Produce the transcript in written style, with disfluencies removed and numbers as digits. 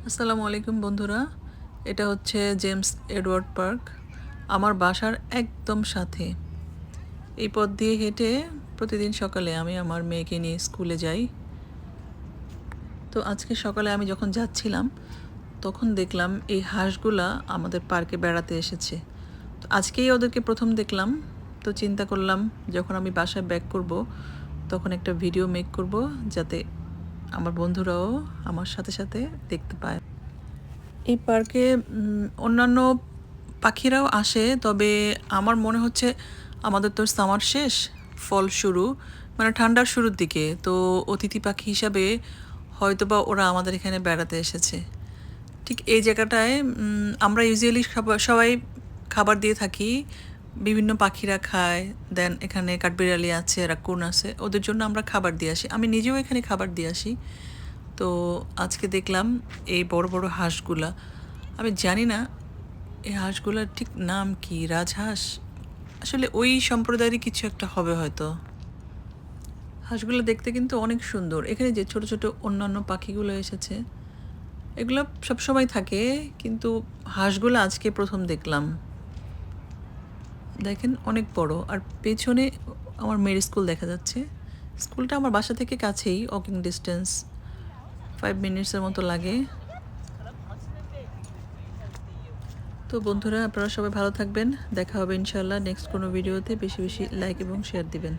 আসসালামু আলাইকুম বন্ধুরা, এটা হচ্ছে জেমস এডওয়ার্ড পার্ক। আমার বাসার একদম সাথে। এই পথ দিয়ে হেঁটে প্রতিদিন সকালে আমি আমার মেয়েকে নিয়ে স্কুলে যাই। তো আজকে সকালে আমি যখন যাচ্ছিলাম তখন দেখলাম এই হাঁসগুলা আমাদের পার্কে বেড়াতে এসেছে। তো আজকেই ওদেরকে প্রথম দেখলাম। তো চিন্তা করলাম যখন আমি বাসায় ব্যাক করব তখন একটা ভিডিও মেক করব, যাতে আমার বন্ধুরাও আমার সাথে সাথে দেখতে পায়। এই পার্কে অন্যান্য পাখিরাও আসে, তবে আমার মনে হচ্ছে আমাদের তো সামার শেষ, ফল শুরু, মানে ঠান্ডার শুরুর দিকে, তো অতিথি পাখি হিসাবে হয়তোবা ওরা আমাদের এখানে বেড়াতে এসেছে। ঠিক এই জায়গাটায় আমরা ইউজুয়ালি সবাই খাবার দিয়ে থাকি, বিভিন্ন পাখিরা খায়। দেন এখানে কাঠবিড়ালি আছে, রাকুন আছে, ওদের জন্য আমরা খাবার দিয়ে আসি। আমি নিজেও এখানে খাবার দিয়ে আসি। তো আজকে দেখলাম এই বড় বড় হাঁসগুলা। আমি জানি না এই হাঁসগুলার ঠিক নাম কি, রাজহাঁস, আসলে ওই সম্প্রদায়েরই কিছু একটা হবে হয়তো। হাঁসগুলো দেখতে কিন্তু অনেক সুন্দর। এখানে যে ছোট ছোট অন্যান্য পাখিগুলো এসেছে এগুলো সবসময় থাকে, কিন্তু হাঁসগুলো আজকে প্রথম দেখলাম। দেখেন অনেক বড়। আর পেছনে আমার মেয়ের স্কুল দেখা যাচ্ছে। স্কুলটা আমার বাসা থেকে কাছেই, ওয়াকিং ডিস্টেন্স 5 মিনিটসের মতো লাগে। তো বন্ধুরা, আপনারা সবাই ভালো থাকবেন। দেখা হবে ইনশাআল্লাহ নেক্সট কোনো ভিডিওতে। বেশি বেশি লাইক এবং শেয়ার দিবেন।